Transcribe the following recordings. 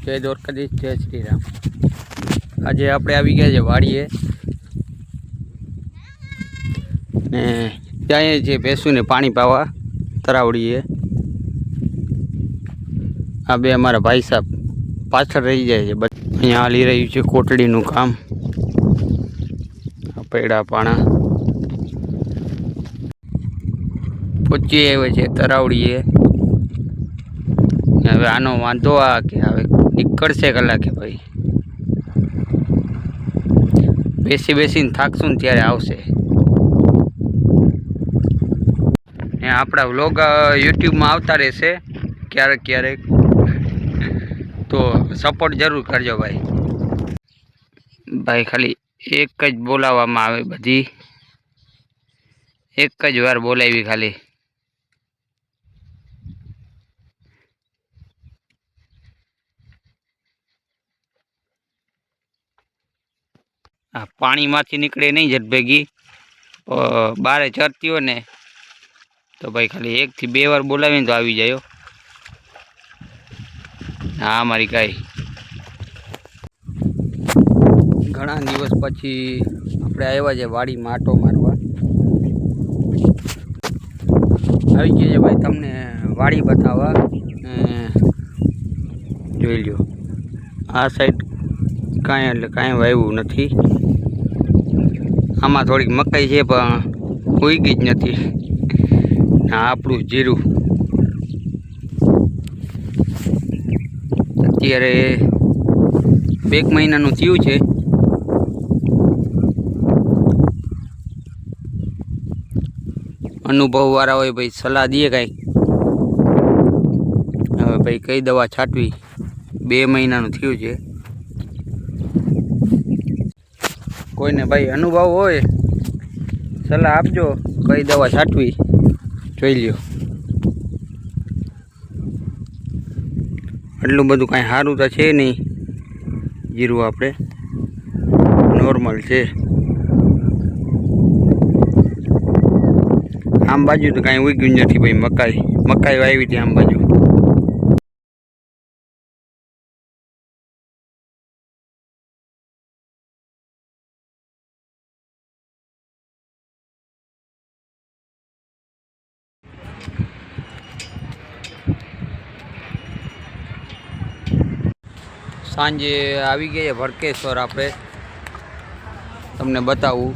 જય દ્વારકાધીશ, જય શ્રી રામ। આજે આપણે આવી ગયા છે વાડીએ ને ત્યાં છે ભેંસુને પાણી પાવા તરાવડીએ। આ બે અમારા ભાઈ સાહેબ પાછળ રહી જાય છે। અહીંયા હાલી રહ્યું છે કોટડીનું કામ। પૈડા પાણા પહોંચી આવ્યા છે તરાવડીએ। હવે આનો વાંધો આ કે હવે નીકળશે કલાકે ભાઈ, બેસી બેસીને થાકશું ને ત્યારે આવશે। ને આપણા વ્લોગ યુટ્યુબમાં આવતા રહેશે ક્યારેક ક્યારેક, તો સપોર્ટ જરૂર કરજો ભાઈ। ભાઈ ખાલી એક જ બોલાવવામાં આવે, બધી એક જ વાર બોલાવી ખાલી। આ પાણીમાંથી નીકળે નહીં જટ ભેગી, બારે ચરતી હોય ને તો ભાઈ ખાલી 1 થી 2 વાર બોલાવીને તો આવી જાય। હા મારી ગાય ઘણા દિવસ પછી આપણે આવ્યા છે વાડીમાં આટો મારવા। આવી ગયા છે ભાઈ તમને વાડી બતાવવા। જોઈ લ્યો આ સાઈડ કાંઈ એટલે કાંઈ વાવ્યું નથી। આમાં થોડીક મકાઈ છે પણ ઉગી જ નથી। આ આપણું જીરું અત્યારે 2 મહિનાનું થયું છે। અનુભવવાળા હોય ભાઈ સલાહ દે કાંઈક। હવે ભાઈ કઈ દવા છાંટવી, 2 મહિનાનું થયું છે। કોઈને ભાઈ અનુભવ હોય સલાહ આપજો, કઈ દવા છાંટવી જોઈ લ્યો। એટલું બધું કાંઈ સારું તો છે નહીં, જીરું આપણે નોર્મલ છે। આમ બાજુ તો કાંઈ ઉગ્યું નથી ભાઈ, મકાઈ વાવી હતી આમ બાજુ। સાંજે આવી ગયા ભડકેશ્વર, આપણે તમને બતાવું।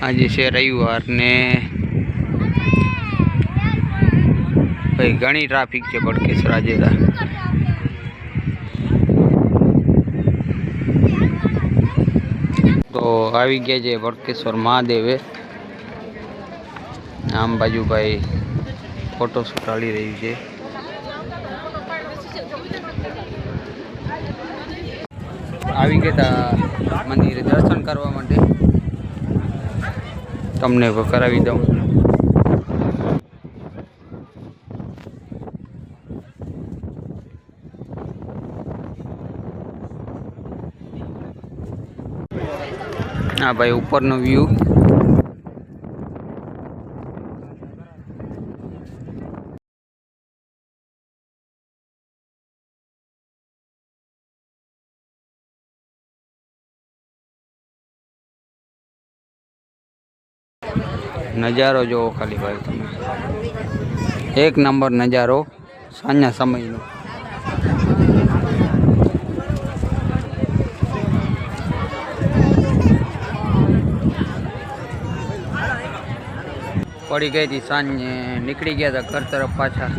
આજે છે રવિવાર ને ભાઈ ઘણી ટ્રાફિક છે ભડકેશ્વર આજે। તો આવી ગયા છે ભડકેશ્વર મહાદેવે। આમ બાજુ ભાઈ ફોટોશૂટ ચાલી રહ્યું છે। આવી ગયા મંદિરે દર્શન કરવા માટે, તમને કરાવી દઉં। હા ભાઈ ઉપરનો વ્યૂ, નજારો જોવો ખાલી ભાઈ તમે, 1 નંબર નજારો સાંજના સમયનો। પડી ગઈ હતી સાંજે, નીકળી ગયા હતા ઘર તરફ પાછા।